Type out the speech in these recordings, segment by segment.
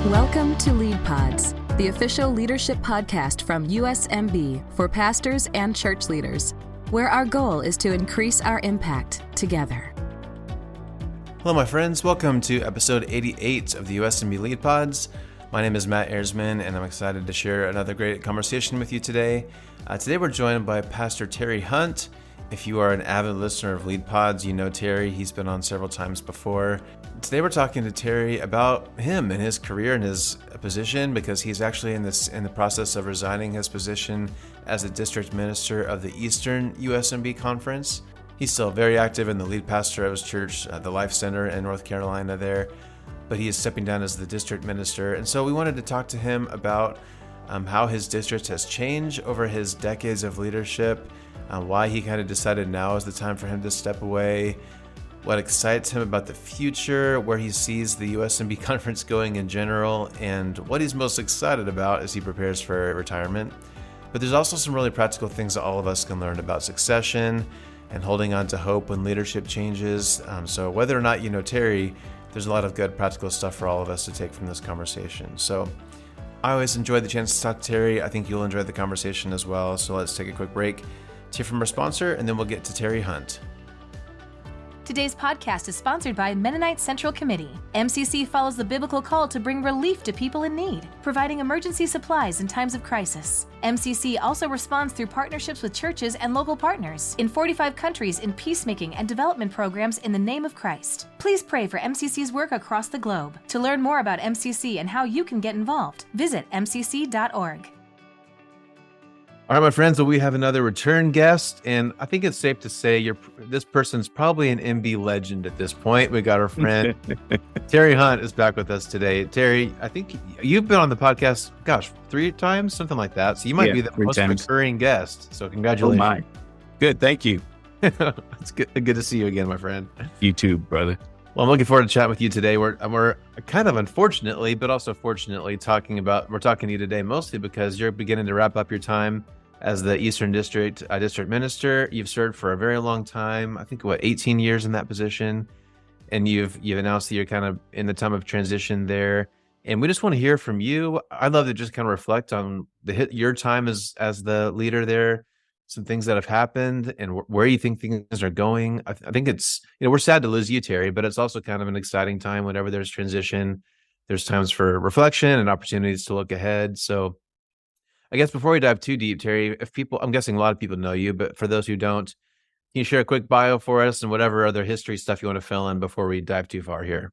Welcome to Lead Pods, the official leadership podcast from USMB for pastors and church leaders, where our goal is to increase our impact together. Hello, my friends. Welcome to episode 88 of the USMB Lead Pods. My name is Matt Erzman, and I'm excited to share another great conversation with you today. Today we're joined by Pastor Terry Hunt. If you are an avid listener of Lead Pods, you know Terry. He's been on several times before. Today we're talking to Terry about him and his career and his position, because he's actually in the process of resigning his position as the district minister of the Eastern USMB Conference. He's still very active in the lead pastor of his church, the Life Center in North Carolina there, but he is stepping down as the district minister. And so we wanted to talk to him about how his district has changed over his decades of leadership, why he kind of decided now is the time for him to step away, what excites him about the future, where he sees the USMB conference going in general, and what he's most excited about as he prepares for retirement. But there's also some really practical things that all of us can learn about succession and holding on to hope when leadership changes. So whether or not you know Terry, there's a lot of good practical stuff for all of us to take from this conversation. So I always enjoy the chance to talk to Terry. I think you'll enjoy the conversation as well. So let's take a quick break to hear from our sponsor, and then we'll get to Terry Hunt. Today's podcast is sponsored by Mennonite Central Committee. MCC follows the biblical call to bring relief to people in need, providing emergency supplies in times of crisis. MCC also responds through partnerships with churches and local partners in 45 countries in peacemaking and development programs in the name of Christ. Please pray for MCC's work across the globe. To learn more about MCC and how you can get involved, visit mcc.org. All right, my friends, so we have another return guest, and I think it's safe to say this person's probably an MB legend at this point. We got our friend Terry Hunt is back with us today. Terry, I think you've been on the podcast, 3 times, something like that. So you might be the most recurring guest. So congratulations. Oh my. Good, thank you. It's good to see you again, my friend. You too, brother. Well, I'm looking forward to chatting with you today. We're kind of unfortunately, but also fortunately talking to you today mostly because you're beginning to wrap up your time as the Eastern District District Minister. You've served for a very long time, I think 18 years in that position, and you've announced that you're kind of in the time of transition there. And we just want to hear from you. I'd love to just kind of reflect on your time as the leader there, some things that have happened, and where you think things are going. I think it's, we're sad to lose you, Terry, but it's also kind of an exciting time whenever there's transition. There's times for reflection and opportunities to look ahead. So I guess before we dive too deep, Terry, I'm guessing a lot of people know you, but for those who don't, can you share a quick bio for us and whatever other history stuff you want to fill in before we dive too far here?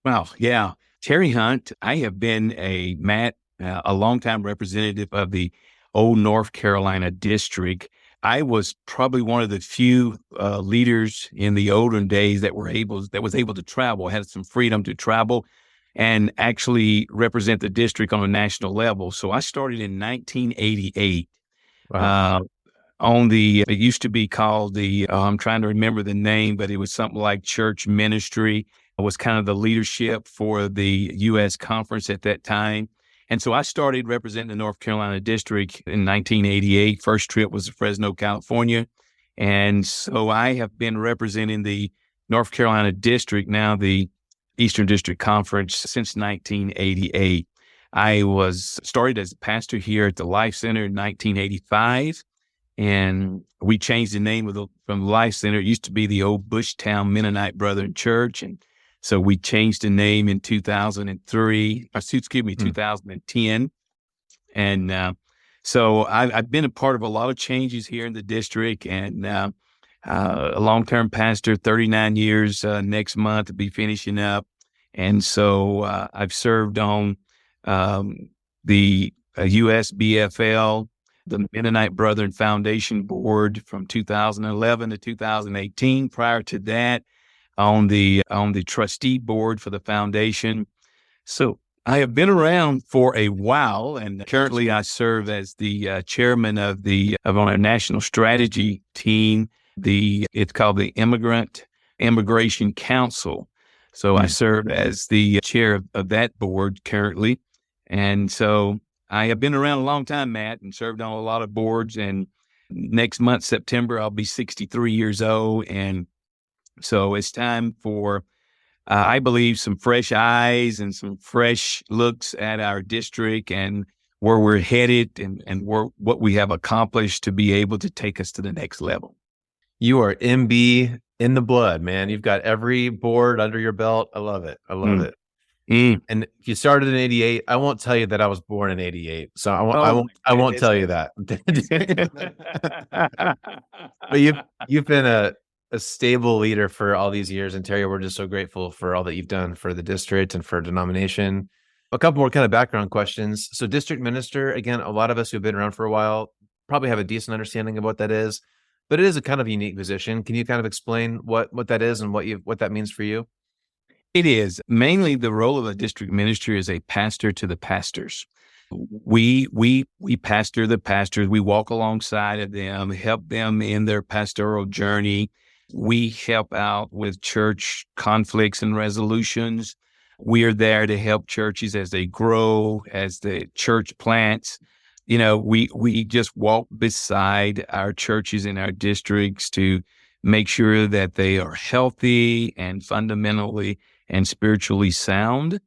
Well, yeah. Terry Hunt, I have been a longtime representative of the old North Carolina district. I was probably one of the few leaders in the olden days that was able to travel, had some freedom to travel and actually represent the district on a national level. So I started in 1988. Wow. It used to be called I'm trying to remember the name, but it was something like church ministry. I was kind of the leadership for the U.S. conference at that time. And so I started representing the North Carolina district in 1988. First trip was to Fresno, California. And so I have been representing the North Carolina district, now the Eastern District Conference, since 1988. I was started as a pastor here at the Life Center in 1985, and we changed the name from the Life Center. It used to be the old Bushtown Mennonite Brethren Church, and so we changed the name in 2010. And so I've been a part of a lot of changes here in the district, and a long-term pastor, 39 years next month to be finishing up. And so I've served on the USBFL, the Mennonite Brethren Foundation Board from 2011 to 2018. Prior to that, on the trustee board for the foundation. So I have been around for a while, and currently I serve as the chairman of our national strategy team. It's called the Immigration Council. So I serve as the chair of that board currently. And so I have been around a long time, Matt, and served on a lot of boards. And next month, September, I'll be 63 years old. And so it's time for I believe some fresh eyes and some fresh looks at our district and where we're headed and what we have accomplished to be able to take us to the next level. You are MB in the blood, man. You've got every board under your belt. I love it. I love it. And you started in 88. I won't tell you that I was born in 88. So I won't tell you that. But you've been a stable leader for all these years. And Terry, we're just so grateful for all that you've done for the district and for denomination. A couple more kind of background questions. So district minister, again, a lot of us who've been around for a while probably have a decent understanding of what that is, but it is a kind of unique position. Can you kind of explain what that is and what that means for you? It is. Mainly the role of a district minister is a pastor to the pastors. We pastor the pastors. We walk alongside of them, help them in their pastoral journey. We help out with church conflicts and resolutions. We are there to help churches as they grow, as the church plants. We just walk beside our churches in our districts to make sure that they are healthy and fundamentally and spiritually sound.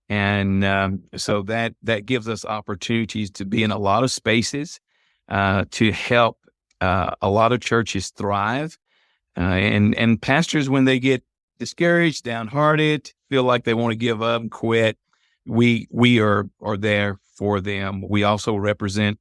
And so that gives us opportunities to be in a lot of spaces, to help a lot of churches thrive. And pastors, when they get discouraged, downhearted, feel like they want to give up and quit, we are there for them. We also represent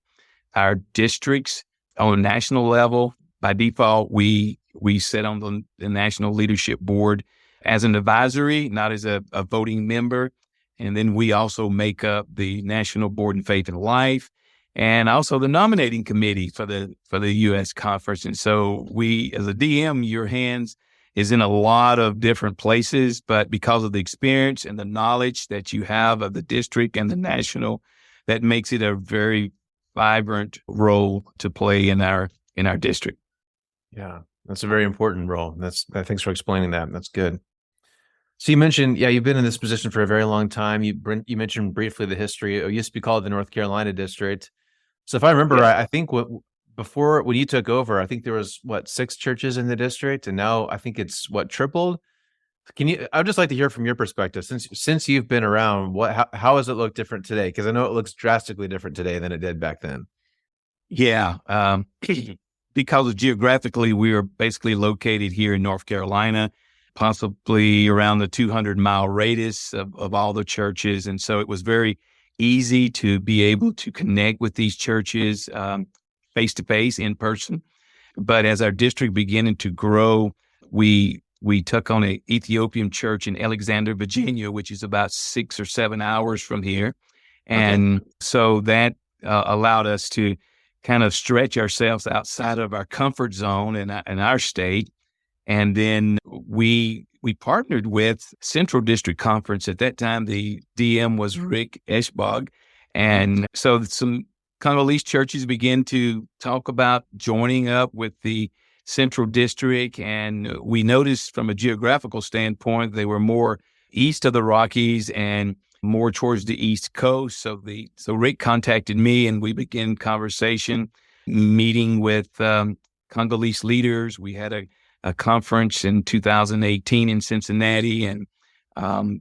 our districts on a national level. By default, we sit on the National Leadership Board as an advisory, not as a voting member. And then we also make up the National Board in Faith and Life, and also the nominating committee for the U.S. conference. And so we, as a DM, your hands is in a lot of different places, but because of the experience and the knowledge that you have of the district and the national, that makes it a very vibrant role to play in our district. Yeah, that's a very important role. Thanks for explaining that. That's good. So you mentioned, you've been in this position for a very long time. You mentioned briefly the history. It used to be called the North Carolina District. So if I remember right, I think before when you took over, I think there was 6 churches in the district, and now I think it's tripled. I'd just like to hear from your perspective, since you've been around, how does it look different today? Because I know it looks drastically different today than it did back then. Yeah, because geographically we are basically located here in North Carolina, possibly around the 200-mile radius of all the churches. And so it was very easy to be able to connect with these churches face-to-face, in person. But as our district began to grow, we took on an Ethiopian church in Alexander, Virginia, which is about 6 or 7 hours from here. And so that allowed us to kind of stretch ourselves outside of our comfort zone in our state. And then we partnered with Central District Conference. At that time, the DM was Rick Eschbog. And so some Congolese churches began to talk about joining up with the Central District. And we noticed from a geographical standpoint, they were more east of the Rockies and more towards the East Coast. So Rick contacted me and we began conversation, meeting with Congolese leaders. We had a conference in 2018 in Cincinnati. And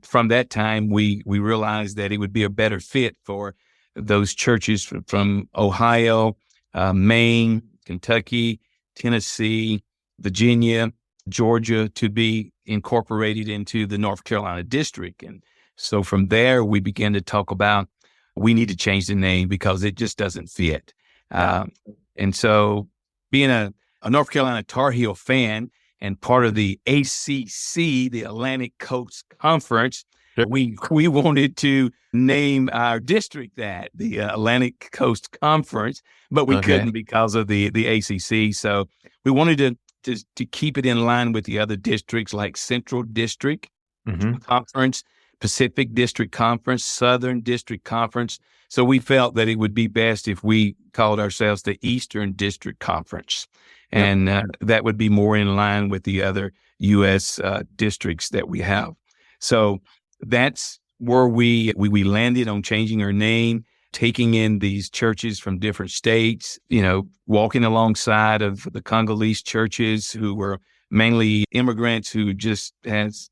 from that time, we realized that it would be a better fit for those churches from Ohio, Maine, Kentucky, Tennessee, Virginia, Georgia to be incorporated into the North Carolina district. And so from there, we began to talk about we need to change the name because it just doesn't fit. And so being a North Carolina Tar Heel fan and part of the ACC, the Atlantic Coast Conference, we wanted to name our district that, the Atlantic Coast Conference, but we couldn't because of the ACC. So we wanted to keep it in line with the other districts like Central District Conference, Pacific District Conference, Southern District Conference. So we felt that it would be best if we called ourselves the Eastern District Conference. And that would be more in line with the other U.S. districts that we have. So that's where we landed on changing our name, taking in these churches from different states, walking alongside of the Congolese churches who were mainly immigrants who just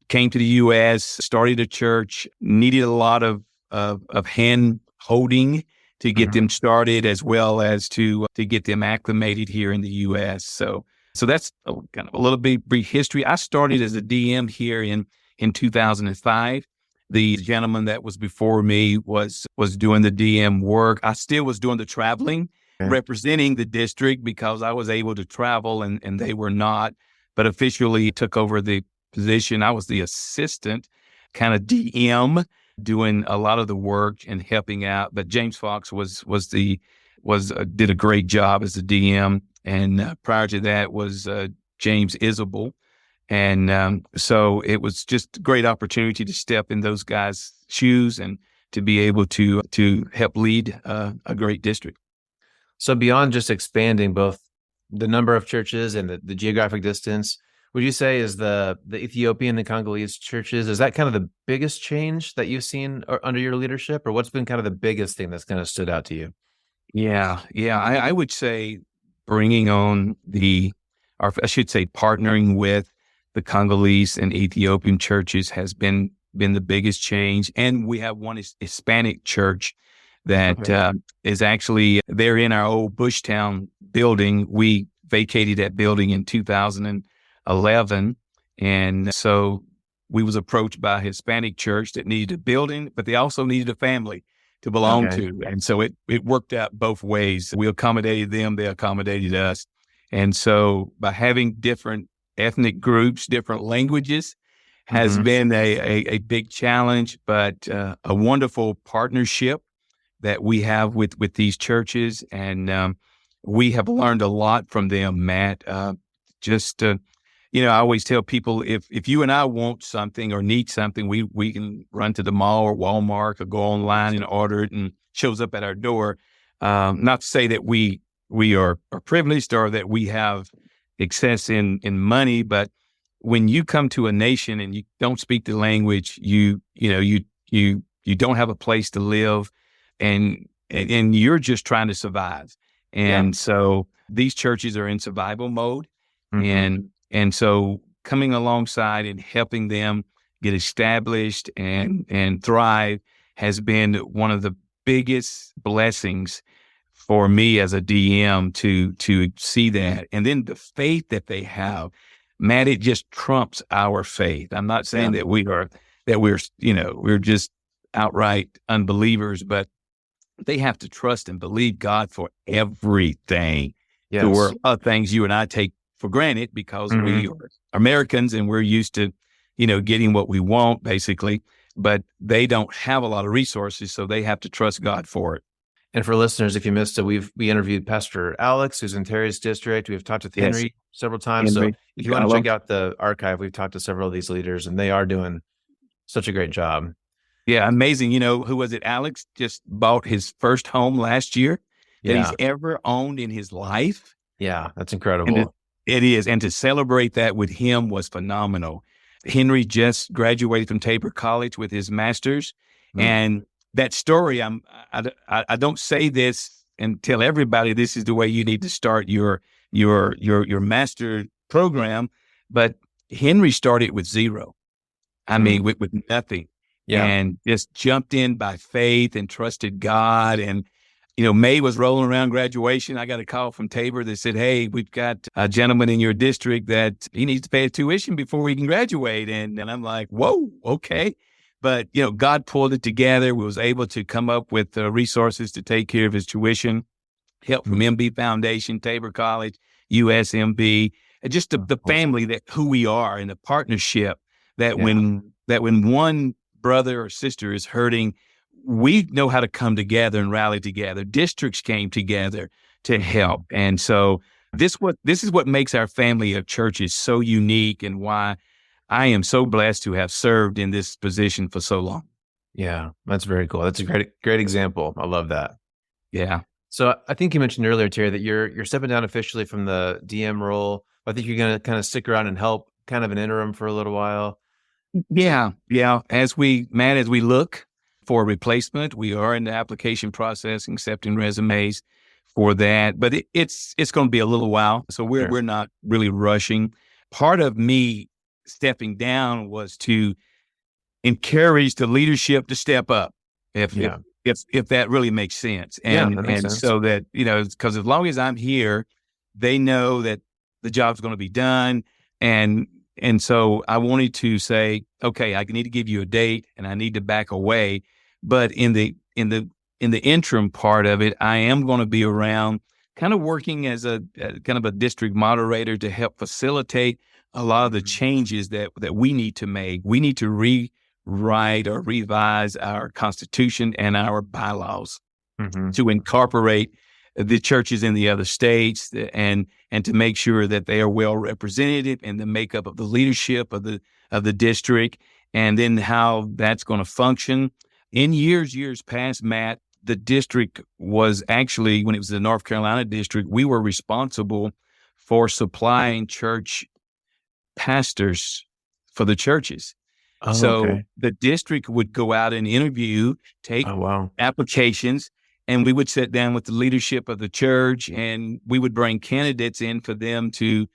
came to the U.S., started a church, needed a lot of hand holding to get them started, as well as to get them acclimated here in the U.S. So that's kind of a little bit brief history. I started as a DM here in 2005. The gentleman that was before me was doing the DM work. I still was doing the traveling, representing the district because I was able to travel and they were not, but officially took over the position. I was the assistant kind of DM, doing a lot of the work and helping out. But James Fox did a great job as a DM. And prior to that was James Isabel. And so it was just a great opportunity to step in those guys' shoes and to be able to help lead a great district. So beyond just expanding both the number of churches and the geographic distance, would you say is the Ethiopian and Congolese churches, is that kind of the biggest change that you've seen under your leadership, or what's been kind of the biggest thing that's kind of stood out to you? Yeah. I would say bringing on partnering with the Congolese and Ethiopian churches has been the biggest change. And we have one Hispanic church that is actually, they're in our old Bushtown building. We vacated that building in 2011. And so we was approached by a Hispanic church that needed a building, but they also needed a family to belong to. And so it worked out both ways. We accommodated them, they accommodated us. And so by having different ethnic groups, different languages has been a big challenge, but a wonderful partnership that we have with these churches. And we have learned a lot from them, Matt. I always tell people, if you and I want something or need something, we can run to the mall or Walmart or go online and order it and shows up at our door. Not to say that we are privileged or that we have excess in money, but when you come to a nation and you don't speak the language, you don't have a place to live, and you're just trying to survive. And so these churches are in survival mode, and so coming alongside and helping them get established and thrive has been one of the biggest blessings for me as a DM to see that. And then the faith that they have, Matt, it just trumps our faith. I'm not saying that we're just outright unbelievers, but they have to trust and believe God for everything. Yes. There were other things you and I take for granted because we are Americans and we're used to, getting what we want basically, but they don't have a lot of resources, so they have to trust God for it. And for listeners, if you missed it, we interviewed Pastor Alex, who's in Terry's district. We've talked to Henry several times. So if you want to check out the archive, we've talked to several of these leaders, and they are doing such a great job. Yeah, amazing. Who was it? Alex just bought his first home last year that he's ever owned in his life. Yeah, that's incredible. It is. And to celebrate that with him was phenomenal. Henry just graduated from Tabor College with his master's. And that story, I don't say this and tell everybody this is the way you need to start your master program, but Henry started with zero. I mean, with nothing. Yeah. And just jumped in by faith and trusted God. And, May was rolling around graduation. I got a call from Tabor that said, hey, we've got a gentleman in your district that he needs to pay a tuition before he can graduate. And I'm like, whoa, okay. But, God pulled it together. We was able to come up with resources to take care of his tuition, help from MB Foundation, Tabor College, USMB, and just the family who we are and the partnership that when one brother or sister is hurting, we know how to come together and rally together. Districts came together to help. And so this is what makes our family of churches so unique and why I am so blessed to have served in this position for so long. Yeah, that's very cool. That's a great example. I love that. Yeah. So I think you mentioned earlier, Terry, that you're stepping down officially from the DM role. I think you're going to kind of stick around and help kind of an interim for a little while. Yeah. As we look for a replacement, we are in the application process, accepting resumes for that. But it's going to be a little while, so we're not really rushing. part of me stepping down was to encourage the leadership to step up, if that really makes sense, That makes and sense. so that because as long as I'm here, they know that the job's going to be done, and so I wanted to say, okay, I need to give you a date, and I need to back away, but in the interim part of it, I am going to be around, kind of working as a kind of a district moderator to help facilitate a lot of the changes that we need to make. We need to rewrite or revise our constitution and our bylaws to incorporate the churches in the other states, and to make sure that they are well represented in the makeup of the leadership of the district, and then how that's going to function. In years past, Matt, the district was actually, when it was the North Carolina district, we were responsible for supplying church pastors for the churches. Oh, So okay. the district would go out and interview, take Oh, wow. applications, and we would sit down with the leadership of the church, and we would bring candidates in for them to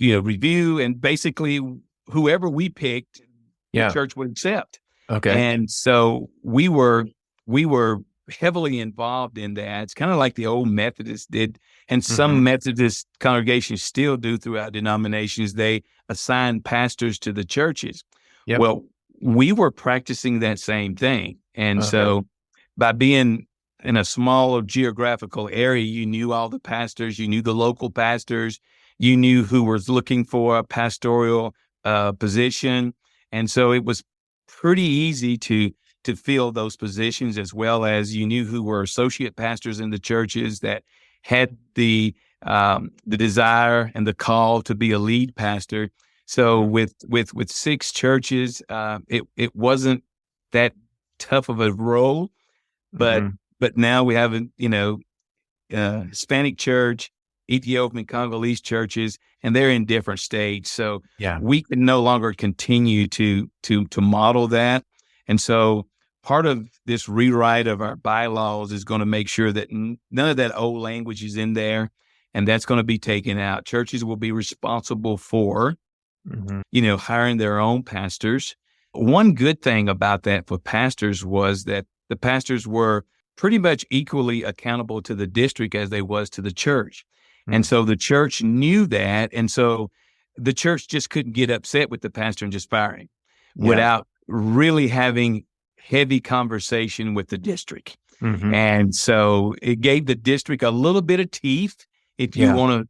review, and basically whoever we picked, the church would accept. Okay. And so we were heavily involved in that. It's kind of like the old Methodists did, and some Methodist congregations still do throughout denominations. They assign pastors to the churches. Yep. Well, we were practicing that same thing. And so by being in a small geographical area, you knew all the pastors, you knew the local pastors, you knew who was looking for a pastoral position. And so it was pretty easy to fill those positions, as well as you knew who were associate pastors in the churches that had the desire and the call to be a lead pastor. So with 6 churches, it wasn't that tough of a role, but now we have Hispanic church, Ethiopian, Congolese churches, and they're in different states. So we can no longer continue to model that. And so part of this rewrite of our bylaws is going to make sure that none of that old language is in there, and that's going to be taken out. Churches will be responsible for, hiring their own pastors. One good thing about that for pastors was that the pastors were pretty much equally accountable to the district as they was to the church. And so the church knew that. And so the church just couldn't get upset with the pastor and just fire him without really having heavy conversation with the district. And so it gave the district a little bit of teeth, if you want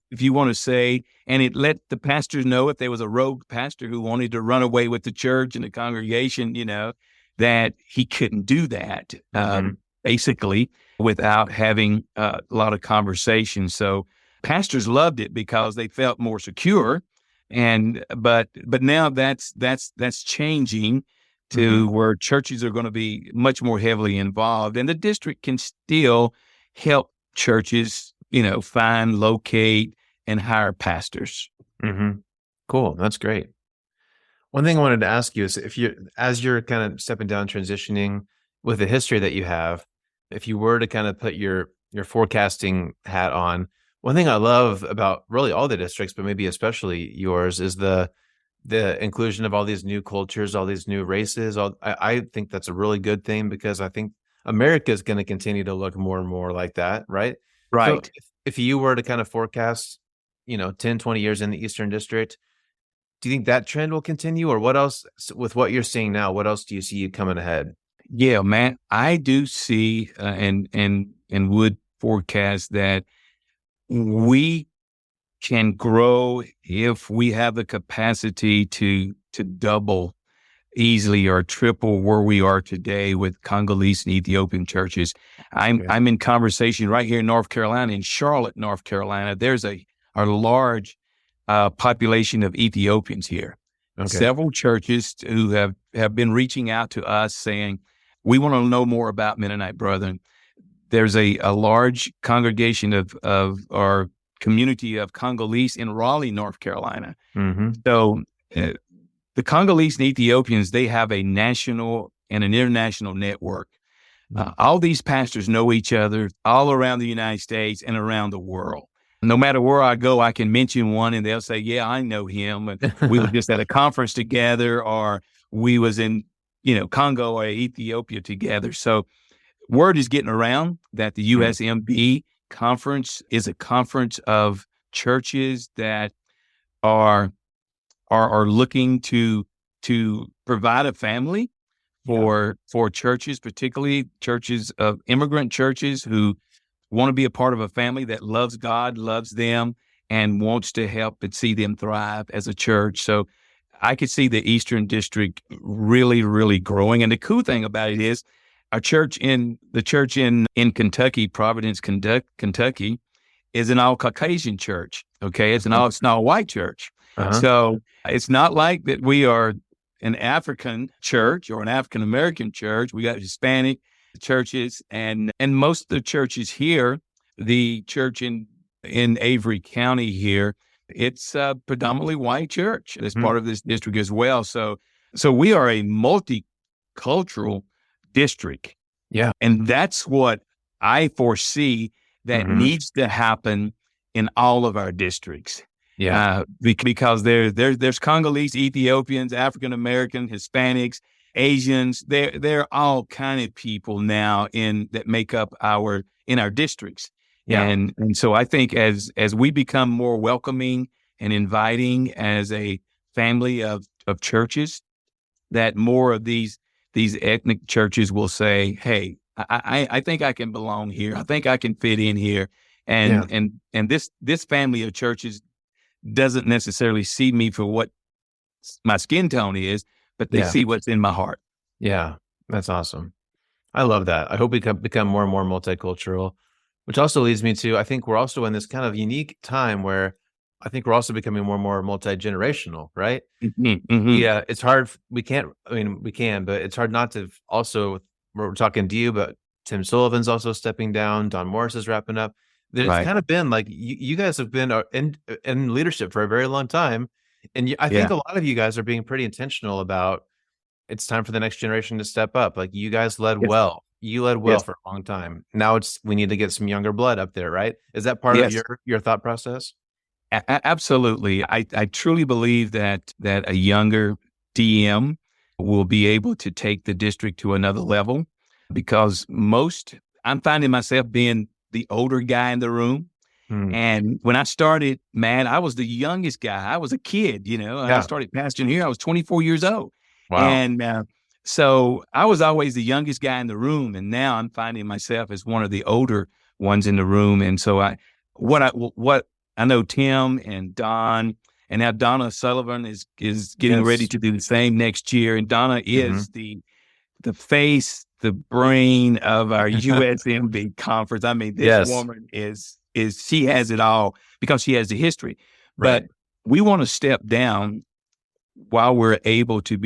to say, and it let the pastors know if there was a rogue pastor who wanted to run away with the church and the congregation, that he couldn't do that, basically, without having a lot of conversation. So pastors loved it because they felt more secure, but now that's changing to where churches are going to be much more heavily involved, and the district can still help churches, find, locate, and hire pastors. Cool. That's great. One thing I wanted to ask you is, as you're kind of stepping down, transitioning with the history that you have, if you were to kind of put your forecasting hat on, one thing I love about really all the districts, but maybe especially yours, is the inclusion of all these new cultures, all these new races. I think that's a really good thing, because I think America is going to continue to look more and more like that, right? Right. So if you were to kind of forecast, 10, 20 years in the Eastern District, do you think that trend will continue, or what else, with what you're seeing now, what else do you see coming ahead? Yeah, Matt, I do see and would forecast that we can grow if we have the capacity to double easily or triple where we are today with Congolese and Ethiopian churches. I'm in conversation right here in North Carolina, in Charlotte, North Carolina. There's a large population of Ethiopians here. Several churches who have been reaching out to us saying, we want to know more about Mennonite Brethren. There's a large congregation of our community of Congolese in Raleigh, North Carolina. So the Congolese and Ethiopians, they have a national and an international network. All these pastors know each other all around the United States and around the world. no matter where I go, I can mention one and they'll say, yeah, I know him. And we were just at a conference together, or we was in, Congo or Ethiopia together. So word is getting around that the USMB conference is a conference of churches that are looking to provide a family for churches, particularly churches of immigrant churches who want to be a part of a family that loves God, loves them, and wants to help and see them thrive as a church. So I could see the Eastern District really, really growing. And the cool thing about it is the church in Kentucky, Providence, Kentucky, is an all Caucasian church. Okay. It's not a white church. Uh-huh. So it's not like that we are an African church or an African American church. We got Hispanic churches, and most of the churches here, the church in Avery County here, it's a predominantly white church. It's part of this district as well. So we are a multicultural district. Yeah. And that's what I foresee that needs to happen in all of our districts. Yeah. Because there's Congolese, Ethiopians, African American, Hispanics, Asians. They're all kind of people now that make up in our districts. Yeah. And so I think as we become more welcoming and inviting as a family of churches, that more of these ethnic churches will say, hey, I think I can belong here. I think I can fit in here. And this family of churches doesn't necessarily see me for what my skin tone is, but they see what's in my heart. Yeah, that's awesome. I love that. I hope we become more and more multicultural, which also leads me to, I think we're also in this kind of unique time where I think we're also becoming more and more multi-generational, right? Yeah, it's hard. We can, but it's hard not to also, we're talking to you, but Tim Sullivan's also stepping down. Don Morris is wrapping up. There's kind of been like, you guys have been in leadership for a very long time. And I think a lot of you guys are being pretty intentional about it's time for the next generation to step up. Like you guys led well. You led well for a long time. Now we need to get some younger blood up there, right? Is that part of your thought process? Absolutely. I truly believe that a younger DM will be able to take the district to another level, because I'm finding myself being the older guy in the room. And when I started, man, I was the youngest guy. I was a kid, I started pastoring here. I was 24 years old. Wow. And so I was always the youngest guy in the room. And now I'm finding myself as one of the older ones in the room. And so I know Tim and Don, and now Donna Sullivan is getting ready to do the same next year. And Donna is the face, the brain of our USMB conference. I mean, this woman she has it all because she has the history. But we want to step down while we're able to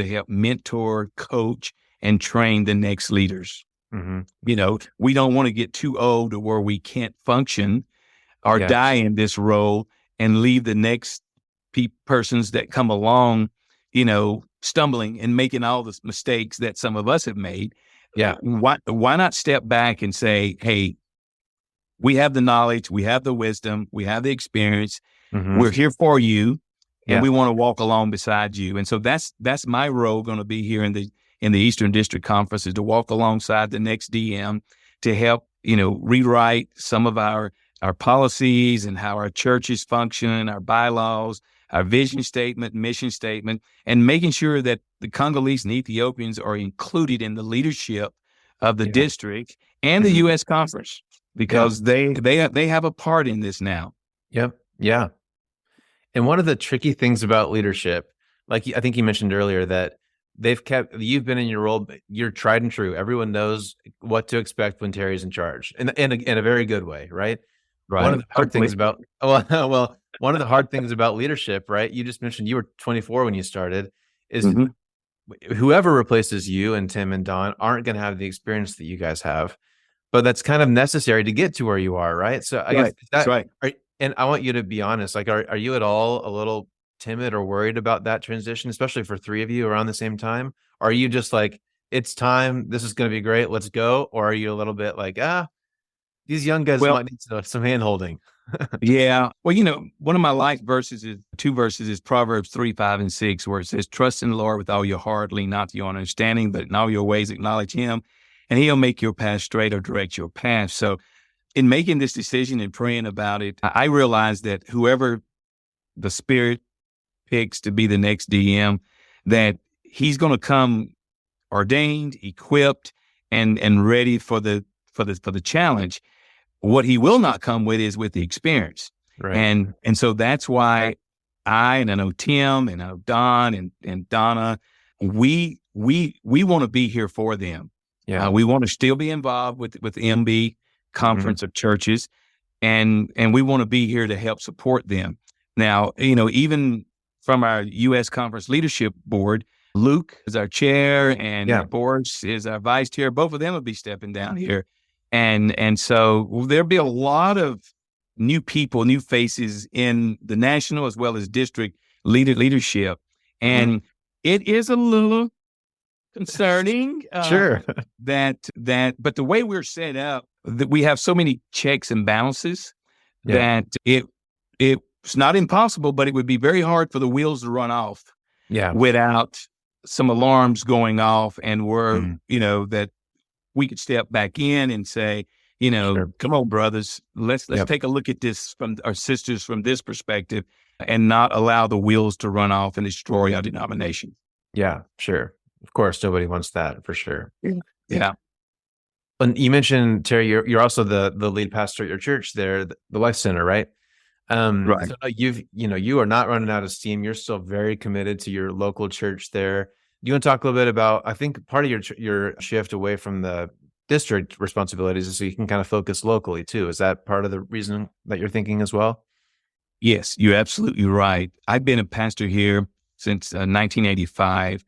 help mentor, coach, and train the next leaders. We don't want to get too old to where we can't function or die in this role and leave the next persons that come along, stumbling and making all the mistakes that some of us have made. Yeah. Why not step back and say, hey, we have the knowledge, we have the wisdom, we have the experience. We're here for you, and we want to walk along beside you. And so that's my role going to be here in the Eastern District Conference, is to walk alongside the next DM to help, rewrite some of our policies and how our churches function, our bylaws, our vision statement, mission statement, and making sure that the Congolese and Ethiopians are included in the leadership of the district and the U.S. conference, because they have a part in this now. Yep. Yeah. And one of the tricky things about leadership, like I think you mentioned earlier, that you've been in your role, but you're tried and true. Everyone knows what to expect when Terry's in charge, in a very good way, right? Right. One of the hard things about one of the hard things about leadership, right? You just mentioned you were 24 when you started. Is whoever replaces you and Tim and Don aren't going to have the experience that you guys have, but that's kind of necessary to get to where you are, right? So I guess that's right. And I want you to be honest. Like, are you at all a little timid or worried about that transition, especially for three of you around the same time? Or are you just like, it's time, this is going to be great, let's go? Or are you a little bit like, These young guys Well, might need some hand holding. yeah. Well, one of my life verses is two verses is Proverbs 3, 5, and 6, where it says, trust in the Lord with all your heart, lean not to your own understanding, but in all your ways acknowledge him, and he'll make your path straight or direct your path. So in making this decision and praying about it, I realized that whoever the Spirit picks to be the next DM, that he's going to come ordained, equipped, and ready for the challenge. What he will not come with is with the experience. Right. And so that's why I know Tim and I know Don and Donna, we want to be here for them. Yeah. We want to still be involved with MB conference of churches, and we want to be here to help support them. Now, even from our U.S. Conference Leadership Board, Luke is our chair and Boris is our vice chair. Both of them will be stepping down here. And so there'll be a lot of new people, new faces in the national as well as district leadership. And it is a little concerning. Sure. But the way we're set up, that we have so many checks and balances that it's not impossible, but it would be very hard for the wheels to run off without some alarms going off, and that we could step back in and say, come on, brothers, let's take a look at this from our sisters from this perspective, and not allow the wheels to run off and destroy our denomination. Yeah, sure. Of course, nobody wants that for sure. Yeah. And you mentioned, Terry, you're also the lead pastor at your church there, the Life Center, right? Right. So you are not running out of steam. You're still very committed to your local church there. Do you want to talk a little bit about, I think part of your shift away from the district responsibilities is so you can kind of focus locally too. Is that part of the reason that you're thinking as well? Yes, you're absolutely right. I've been a pastor here since 1985.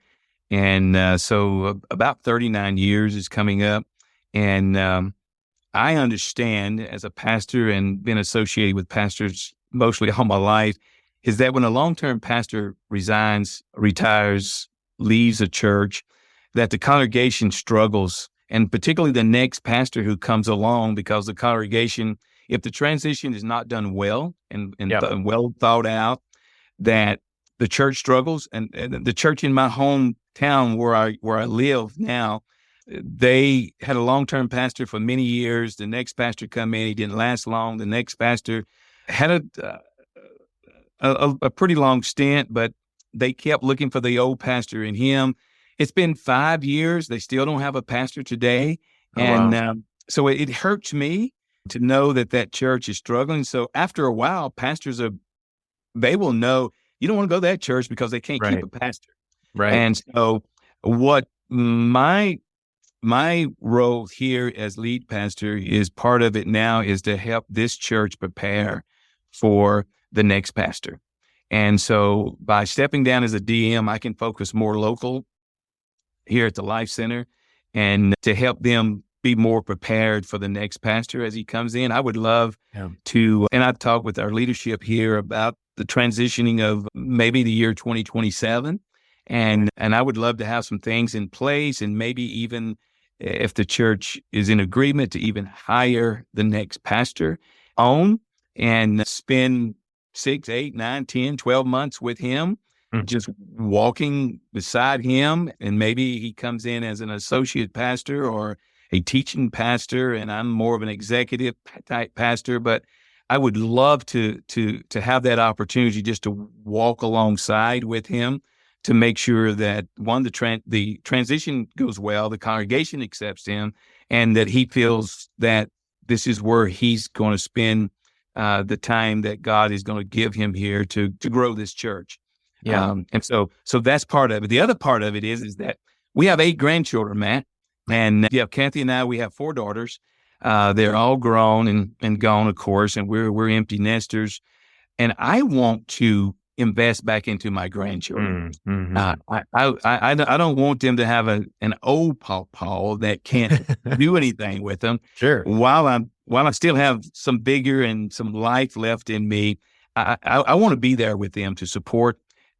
And so about 39 years is coming up. And I understand as a pastor and been associated with pastors mostly all my life, is that when a long-term pastor resigns, retires, leaves a church, that the congregation struggles, and particularly the next pastor who comes along, because the congregation, if the transition is not done well and well thought out, that the church struggles. And the church in my hometown where I live now, they had a long-term pastor for many years. The next pastor come in, he didn't last long. The next pastor had a pretty long stint, but they kept looking for the old pastor in him. It's been 5 years. They still don't have a pastor today. So it hurts me to know that church is struggling. So after a while, pastors they will know you don't want to go to that church because they can't keep a pastor. Right. And so what my role here as lead pastor is, part of it now is to help this church prepare for the next pastor. And so by stepping down as a DM, I can focus more local here at the Life Center and to help them be more prepared for the next pastor as he comes in. I would love to, and I've talked with our leadership here about the transitioning of maybe the year 2027. And I would love to have some things in place, and maybe even if the church is in agreement, to even hire the next pastor on and spend 6, 8, 9, 10, 12 months with him, just walking beside him. And maybe he comes in as an associate pastor or a teaching pastor, and I'm more of an executive type pastor. But I would love to have that opportunity just to walk alongside with him, to make sure that, one, the transition goes well, the congregation accepts him, and that he feels that this is where he's going to spend the time that God is going to give him here to grow this church. Yeah. And so that's part of it. The other part of it is that we have 8 grandchildren, Matt, and Kathy and I, we have 4 daughters. They're all grown and gone, of course, and we're empty nesters. And I want to invest back into my grandchildren. I don't want them to have an old pawpaw that can't do anything with them. Sure. While I still have some vigor and some life left in me, I want to be there with them to support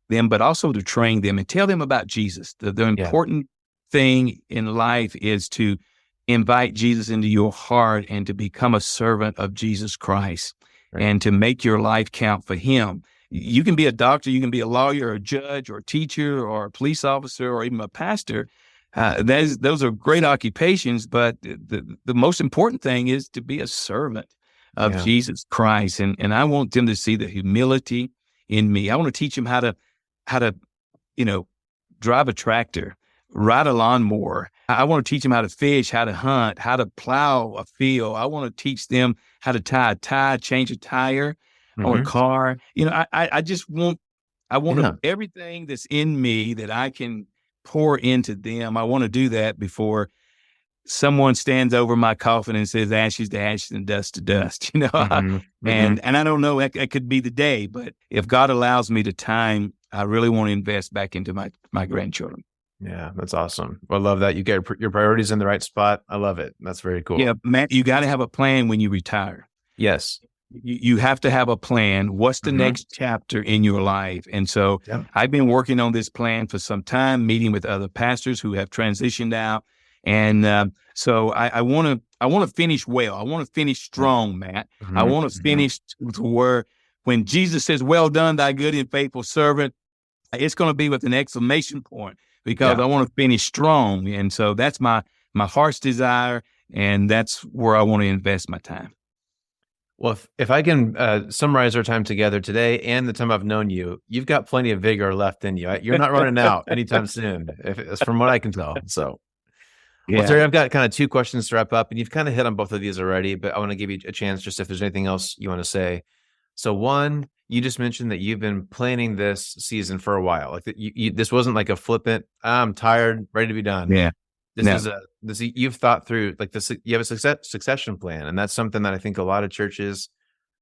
them, but also to train them and tell them about Jesus. The important thing in life is to invite Jesus into your heart and to become a servant of Jesus Christ, Right. and to make your life count for him. You can be a doctor, you can be a lawyer, or a judge, or a teacher, or a police officer, or even a pastor. Those are great occupations, but the most important thing is to be a servant of Yeah. Jesus Christ. And I want them to see the humility in me. I want to teach them how to, drive a tractor, ride a lawnmower. I want to teach them how to fish, how to hunt, how to plow a field. I want to teach them how to tie a tie, change a tire on a car. I just want, Yeah. everything that's in me that I can pour into them. I want to do that before someone stands over my coffin and says ashes to ashes and dust to dust, and I don't know, that could be the day, but if God allows me the time, I really want to invest back into my grandchildren. Yeah, that's awesome. I love that. You get your priorities in the right spot. I love it. That's very cool. Yeah, Matt, you got to have a plan when you retire. Yes. You have to have a plan. What's the next chapter in your life? And so I've been working on this plan for some time, meeting with other pastors who have transitioned out. And so I want to finish well. I want to finish strong, Matt. I want to finish to where when Jesus says, "Well done, thy good and faithful servant," it's going to be with an exclamation point, because I want to finish strong. And so that's my heart's desire, and that's where I want to invest my time. Well, if I can summarize our time together today and the time I've known you, you've got plenty of vigor left in you. You're not running out anytime soon, from what I can tell. So, well, Terry, I've got kind of two questions to wrap up, and you've kind of hit on both of these already, but I want to give you a chance just if there's anything else you want to say. So one, you just mentioned that you've been planning this season for a while. Like this wasn't like a flippant, I'm tired, ready to be done. Yeah. You've thought through like this, you have a succession plan. And that's something that I think a lot of churches,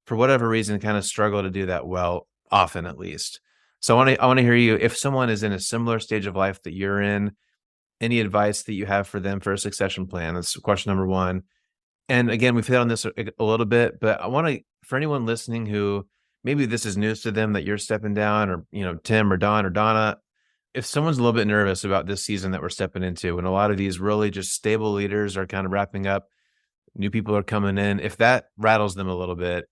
for whatever reason, kind of struggle to do that well, often at least. So I want to hear you, if someone is in a similar stage of life that you're in, any advice that you have for them for a succession plan? That's question number one. And again, we've hit on this a little bit, but I want to, for anyone listening who maybe this is news to them that you're stepping down, or, Tim or Don or Donna, if someone's a little bit nervous about this season that we're stepping into, and a lot of these really just stable leaders are kind of wrapping up, new people are coming in, if that rattles them a little bit,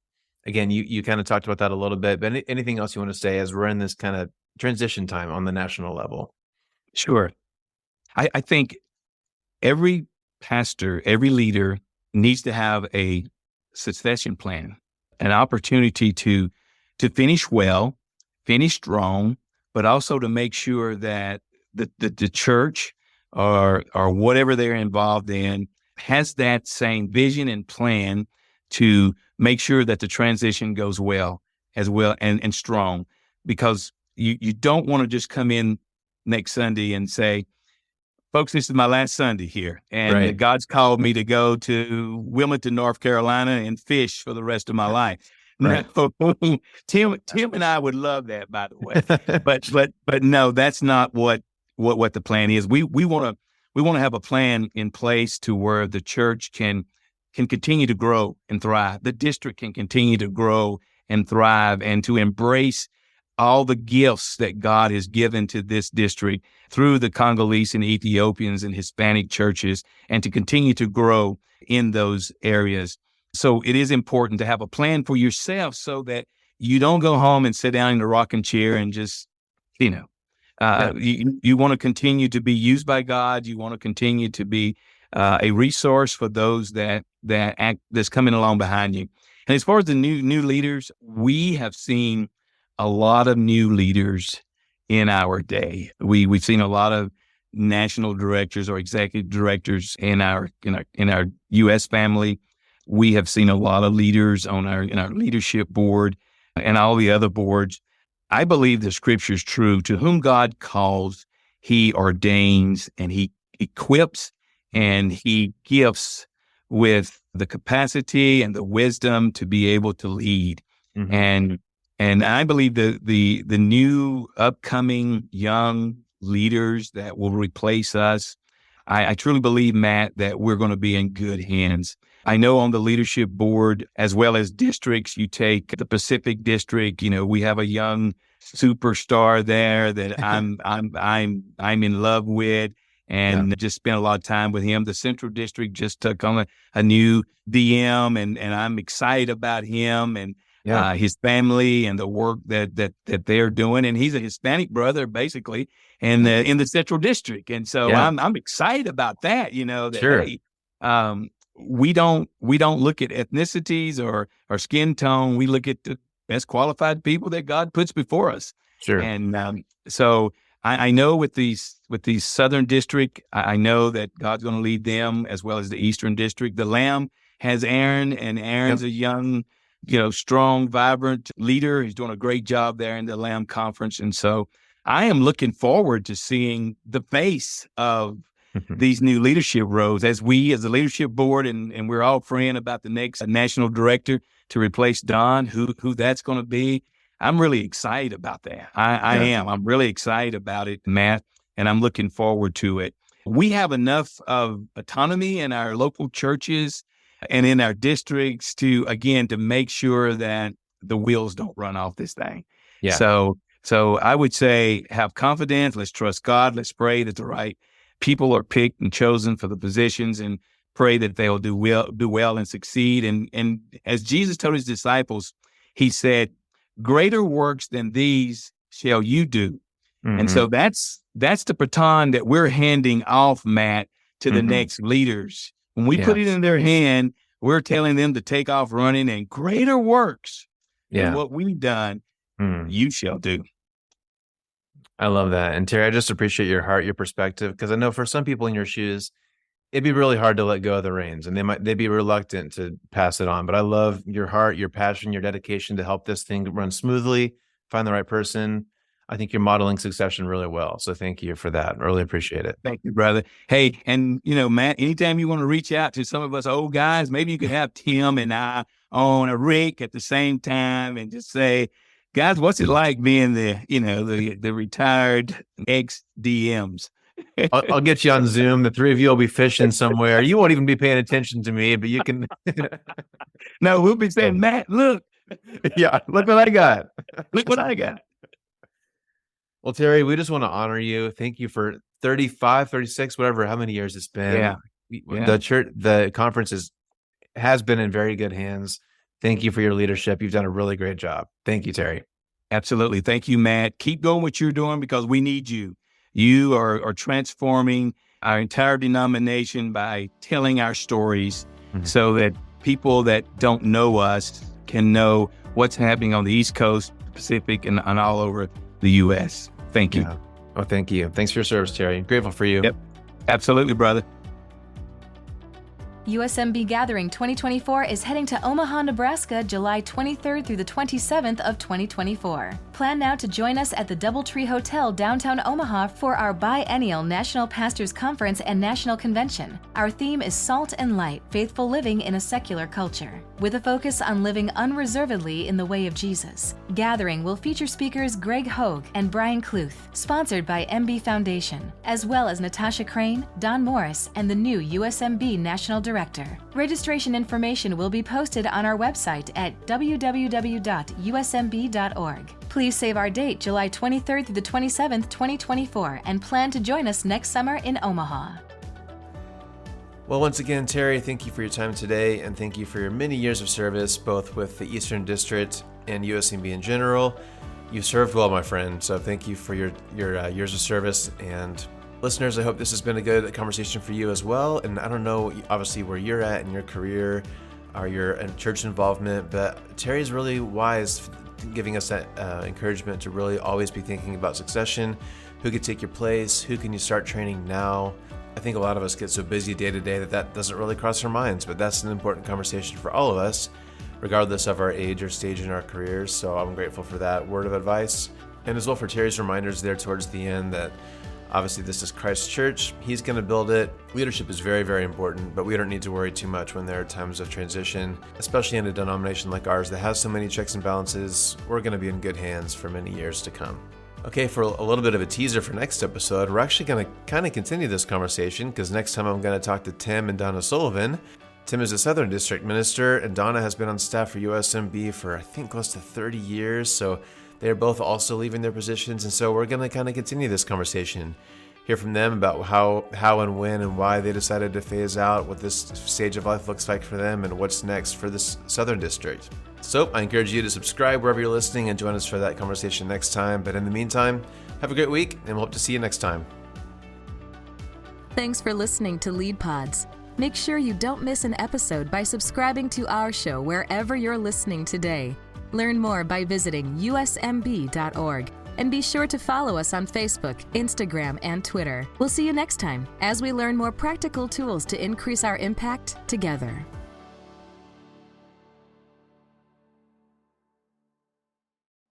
again, you kind of talked about that a little bit, but anything else you want to say as we're in this kind of transition time on the national level? Sure. I think every pastor, every leader needs to have a succession plan, an opportunity to finish well, finish strong, but also to make sure that the church or whatever they're involved in has that same vision and plan to make sure that the transition goes well and strong. Because you don't want to just come in next Sunday and say, "Folks, this is my last Sunday here, and God's called me to go to Wilmington, North Carolina, and fish for the rest of my life." Right. No, Tim and I would love that, by the way. but no, that's not what the plan is. We want to have a plan in place to where the church can continue to grow and thrive. The district can continue to grow and thrive, and to embrace all the gifts that God has given to this district through the Congolese and Ethiopians and Hispanic churches, and to continue to grow in those areas. So it is important to have a plan for yourself so that you don't go home and sit down in the rocking chair and just, you want to continue to be used by God. You want to continue to be a resource for those that's coming along behind you. And as far as the new leaders, we have seen a lot of new leaders in our day. We've seen a lot of national directors or executive directors in our U.S. family. We have seen a lot of leaders in our leadership board and all the other boards. I believe the scripture is true. To whom God calls, he ordains, and he equips, and he gifts with the capacity and the wisdom to be able to lead. Mm-hmm. And I believe the new upcoming young leaders that will replace us, I truly believe, Matt, that we're going to be in good hands. I know on the leadership board, as well as districts, you take the Pacific District. We have a young superstar there that I'm in love with, and just spent a lot of time with him. The Central District just took on a new DM, and I'm excited about him and his family and the work that they're doing. And he's a Hispanic brother, basically, and in the Central District. And so I'm excited about that. Hey, we don't look at ethnicities or skin tone. We look at the best qualified people that God puts before us. Sure. And so I know with these Southern District, I know that God's going to lead them as well as the Eastern District. The Lamb has Aaron, and Aaron's a young, strong, vibrant leader. He's doing a great job there in the Lamb Conference. And so I am looking forward to seeing the face of these new leadership roles as we, as the leadership board, and we're all praying about the next national director to replace Don, who that's going to be. I'm really excited about that. I am. I'm really excited about it, Matt, and I'm looking forward to it. We have enough of autonomy in our local churches and in our districts to make sure that the wheels don't run off this thing. Yeah. So I would say have confidence. Let's trust God. Let's pray that the right people are picked and chosen for the positions, and pray that they'll do well and succeed. And as Jesus told his disciples, he said, "Greater works than these shall you do." Mm-hmm. And so that's the baton that we're handing off, Matt, to the next leaders. When we put it in their hand, we're telling them to take off running, and greater works than what we've done, you shall do. I love that. And Terry, I just appreciate your heart, your perspective, because I know for some people in your shoes, it'd be really hard to let go of the reins, and they'd be reluctant to pass it on. But I love your heart, your passion, your dedication to help this thing run smoothly, find the right person. I think you're modeling succession really well. So thank you for that. I really appreciate it. Thank you, brother. Hey, and Matt, anytime you want to reach out to some of us old guys, maybe you could have Tim and I on a rig at the same time and just say, guys, what's it like being the retired ex-DMs? I'll get you on Zoom. The three of you will be fishing somewhere. You won't even be paying attention to me, but you can. No, we'll be saying, Matt, look. Yeah, look what I got. Look what I got. Well, Terry, we just want to honor you. Thank you for 35, 36, whatever, how many years it's been. Yeah. The conference has been in very good hands. Thank you for your leadership. You've done a really great job. Thank you, Terry. Absolutely. Thank you, Matt. Keep going what you're doing, because we need you. You are transforming our entire denomination by telling our stories so that people that don't know us can know what's happening on the East Coast, Pacific, and all over the U.S. Thank you. Yeah. Oh, thank you. Thanks for your service, Terry. Grateful for you. Yep. Absolutely, brother. USMB Gathering 2024 is heading to Omaha, Nebraska, July 23rd through the 27th of 2024. Plan now to join us at the Doubletree Hotel, downtown Omaha, for our biennial National Pastors Conference and National Convention. Our theme is Salt and Light, Faithful Living in a Secular Culture, with a focus on living unreservedly in the way of Jesus. Gathering will feature speakers Greg Hogue and Brian Kluth, sponsored by MB Foundation, as well as Natasha Crane, Don Morris, and the new USMB National Director. Registration information will be posted on our website at www.usmb.org. Please save our date, July 23rd through the 27th, 2024, and plan to join us next summer in Omaha. Well, once again, Terry, thank you for your time today, and thank you for your many years of service, both with the Eastern District and USMB in general. You served well, my friend, so thank you for your years of service. And listeners, I hope this has been a good conversation for you as well. And I don't know, obviously, where you're at in your career or your church involvement, but Terry's really wise, giving us that encouragement to really always be thinking about succession. Who could take your place? Who can you start training now? I think a lot of us get so busy day to day that doesn't really cross our minds, but that's an important conversation for all of us, regardless of our age or stage in our careers. So I'm grateful for that word of advice. And as well for Terry's reminders there towards the end that obviously this is Christ's church. He's going to build it. Leadership is very, very important, but we don't need to worry too much when there are times of transition, especially in a denomination like ours that has so many checks and balances. We're going to be in good hands for many years to come. Okay, for a little bit of a teaser for next episode, we're actually going to kind of continue this conversation, because next time I'm going to talk to Tim and Donna Sullivan. Tim is a Southern District minister, and Donna has been on staff for USMB for I think close to 30 years, so they're both also leaving their positions, and so we're going to kind of continue this conversation. hear from them about how and when and why they decided to phase out, what this stage of life looks like for them, and what's next for this Southern District. So I encourage you to subscribe wherever you're listening and join us for that conversation next time. But in the meantime, have a great week, and we'll hope to see you next time. Thanks for listening to Lead Pods. Make sure you don't miss an episode by subscribing to our show wherever you're listening today. Learn more by visiting usmb.org. And be sure to follow us on Facebook, Instagram, and Twitter. We'll see you next time as we learn more practical tools to increase our impact together.